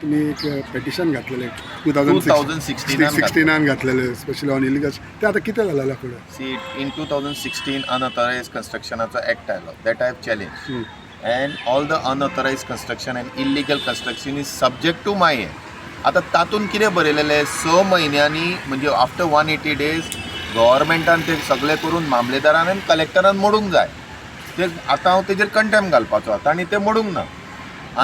तुम्ही एक पेटिशन घातलेले 2016 घातलेले स्पेशली ऑन इलिगल ते आता किती झालेलं पुढे See, in 2016, unauthorized constructionचा ऍक्ट आयलो that I have challenged. And all the unauthorized construction and illegal construction is subject to my आता तातून कितें बरयलेलें 6 म्हयन्यांनी म्हणजे आफ्टर 180 days गव्हर्मेंटान ते सगळें करून मामलेदारान आनी कलेक्टरान मोडूंक जाय ते आतां हांव तेजेर कंटेम घालपाचो तांणी ते मोडूंक ना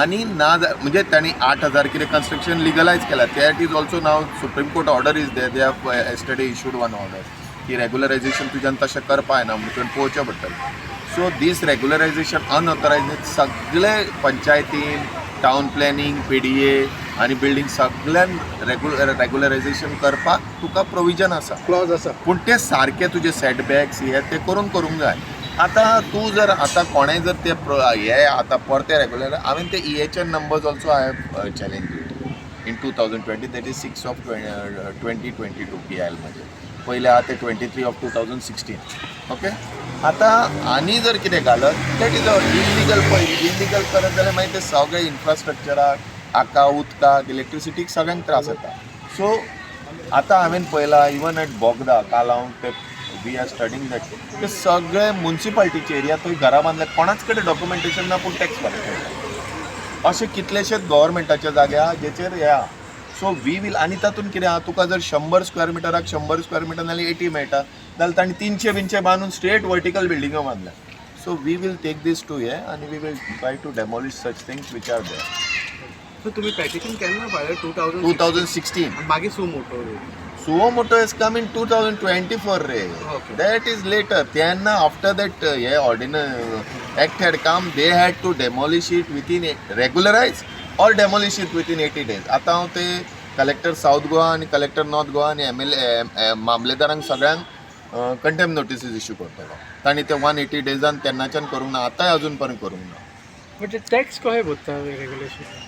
आनी ना म्हणजे तांणी 8,000 कितें कन्स्ट्रक्शन लिगलायज केला that is also now supreme court order is they have yesterday issued one order की रेग्युलरायझेशन तुज्यान तशें करपा येना म्हणून तुवें पळोवचें पडटलें सो दीस रेग्युलरायझेशन अनऑथरायज सगळे पंचायतीन टावन प्लॅनिंग PDA आनी बिल्डींग सगळ्यान रेग्युलरायझेशन करपाक तुका प्रोविजन आसा क्लॉज आसा पूण ते सारके तुजे सेटबॅक्स हे ते करूंक जाय आतां तूं जर आतां कोणेंय जर ते हे आतां परते रेग्युलर हांवें ते EHN numbers also I have challenge in 2020 that is 6 of 2022 PIL मध्ये पहिले आहा ते 23 of 2016 ओके आतां आनी जर कितें घालत दॅट इज इलिगल करत जाल्यार मागीर ते सगळे इन्फ्रास्ट्रक्चराक हाका उदकाक इलेक्ट्रिसिटीक सगळ्यांक त्रास जाता सो आतां हांवें पळयलां इवन एट बोगदा काल हांव ते वी आर स्टडींग दॅट ते सगळे मुन्सिपाल्टीचे एरिया थंय घरा बांदले कोणाच कडेन डॉक्युमेंटेशन ना पूण टॅक्स भरता अशे कितलेशेच गव्हर्मेंटाच्या जाग्यार जेचेर हे आहा सो वी वील आनी तातूंत कितें आहा तुका जर 100 स्क्वेअर मिटराक 100 स्क्वेअर मिटर नाल्यार 80 मेळटा जाल्यार तांणी 300 बांदून स्ट्रेट वर्टिकल बिल्डिंगो बांदल्या so we will take this to हे आनी we will try to demolish such things which are there so तुम्ही पेटिशन केन्ना फायलें 2016 मागीर Suo moto has come in 2024 ray that is later त्यांना after that हे ordinance act had come they had to demolish it within regularize or demolish it within 80 days आता हांव ते collector south Goa आणि कलेक्टर नॉर्थ गोवा आणि MLA मामलेदारांक सगळ्यांक contempt notices issue करतलो तांणी ते 180 डेजान तेन्नाच्यान करूंक ना आतांय अजून पर्यंत करूंक ना म्हणजे टॅक्स कशें भरता रेग्युलेशन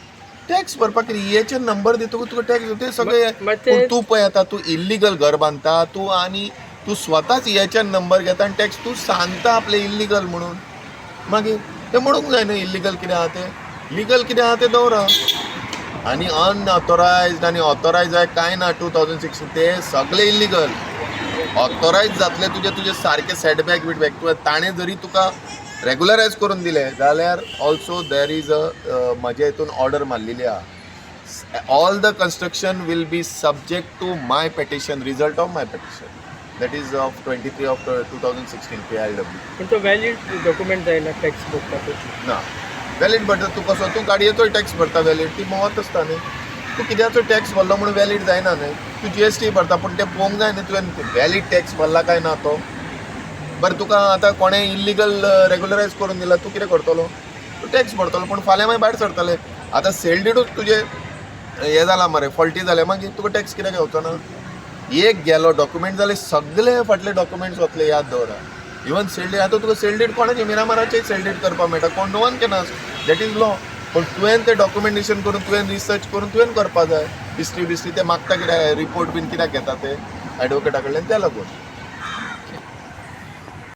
टॅक्स भरपाक EHN नंबर दितो तुका टॅक्स ते सगळे पूण तूं पळय आतां तूं इल्लिगल घर बांदता तूं स्वताच EHN नंबर घेता आनी टॅक्स तूं सांगता आपले इल्लिगल म्हणून मागीर ते म्हणूंक जाय न्हू इल्लिगल कितें आहा ते लिगल कितें आहा तें दवरा आनी अनऑथोरायज्ड आनी ऑथोरायज जाय कांय ना 2016 ते सगळे इल्लिगल ऑथोरायज जातले तुजे सारके सेटबॅक बिटबॅक ताणें जरी तुका रेग्युलरायज करून दिले जाल्यार ऑल्सो देर इज म्हज्या हितून ऑर्डर मारलेली आहा all the construction will be subject to my petition result of my petition that is of 23 of 2016 PILW पण तो वॅलिड डॉक्युमेंट जायना टॅक्स भरता ना वॅलिड भरता तूं कसो तूं गाडयेचो टॅक्स भरता वॅलिड ती मोवत आसता न्ही तूं कित्याचो टॅक्स भरलो म्हणून वॅलिड जायना न्ही तूं GST भरता पूण तें पळोवंक जाय न्ही तुवें वॅलिड टॅक्स भरला काय ना तो बरं तुका आतां कोणें इल्लिगल रेग्युलरायज करून दिला तूं कितें करतलो तूं टॅक्स भरतलो पूण फाल्यां मागीर भायर सरतले आतां सेल्डीडूच तुजें हें जालां मरे फॉल्टी जालें मागीर तुका टॅक्स कित्याक घेवचो ना एक गेलो डॉक्युमेंट जाले सगळे फाटले डॉक्युमेंट्स वतले याद दवरा इवन सेल्डीड आतां तुका सेल्डीड कोणाचें मिरामाराचें सेल्डीड करपाक मेळटा कोण no one can ask that is law पूण तुवें तें डॉक्युमेंटेशन करून तुवें रिसर्च करून तुवें करपा जाय हिस्ट्री बिस्ट्री ते मागता कित्याक रिपोर्ट बीन कित्याक घेता ते एडवोकेटा कडल्यान त्या लागून